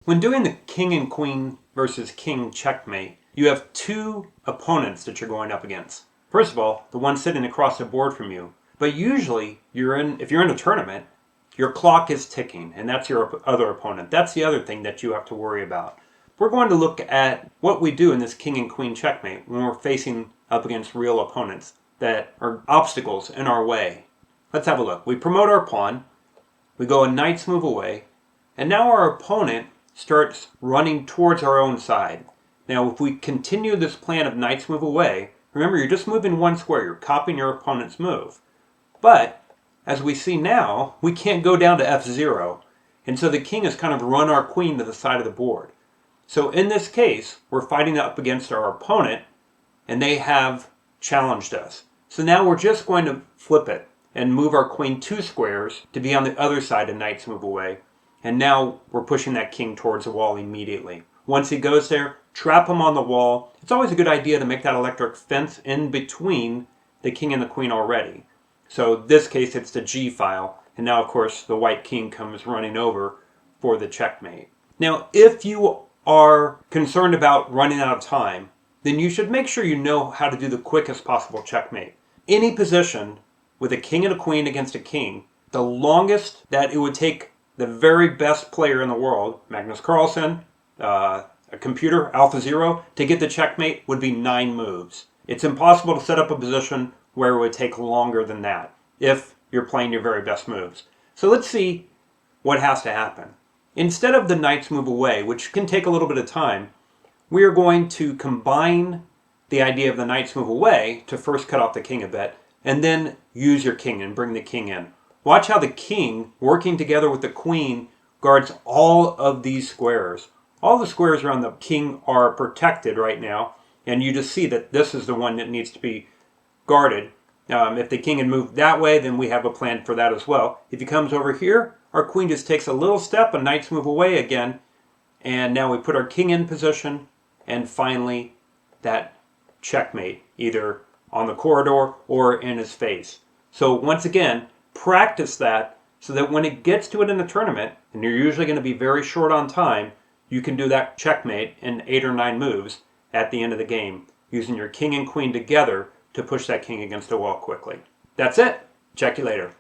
When doing the king and queen versus king checkmate, you have two opponents that you're going up against. First of all, the one sitting across the board from you. But usually, if you're in a tournament, your clock is ticking, and that's your other opponent. That's the other thing that you have to worry about. We're going to look at what we do in this king and queen checkmate when we're facing up against real opponents that are obstacles in our way. Let's have a look. We promote our pawn, we go a knight's move away, and now our opponent starts running towards our own side. Now if we continue this plan of knight's move away, remember you're just moving one square, you're copying your opponent's move. But as we see now, we can't go down to f0, and so the king has kind of run our queen to the side of the board. So in this case, we're fighting up against our opponent, and they have challenged us. So now we're just going to flip it and move our queen 2 squares to be on the other side of knight's move away. And now we're pushing that king towards the wall immediately. Once he goes there, trap him on the wall. It's always a good idea to make that electric fence in between the king and the queen already. So in this case, it's the G file. And now, of course, the white king comes running over for the checkmate. Now, if you are concerned about running out of time, then you should make sure you know how to do the quickest possible checkmate. Any position with a king and a queen against a king, the longest that it would take the very best player in the world, Magnus Carlsen, a computer, AlphaZero, to get the checkmate would be 9 moves. It's impossible to set up a position where it would take longer than that if you're playing your very best moves. So let's see what has to happen. Instead of the knight's move away, which can take a little bit of time, we are going to combine the idea of the knight's move away to first cut off the king a bit, and then use your king and bring the king in. Watch how the king, working together with the queen, guards all of these squares. All the squares around the king are protected right now, and you just see that this is the one that needs to be guarded. If the king had moved that way, then we have a plan for that as well. If he comes over here, our queen just takes a little step, a knight's move away again, and now we put our king in position, and finally that checkmate, either on the corridor or in his face. So once again, practice that so that when it gets to it in the tournament, and you're usually going to be very short on time, you can do that checkmate in 8 or 9 moves at the end of the game, using your king and queen together to push that king against the wall quickly. That's it. Check you later.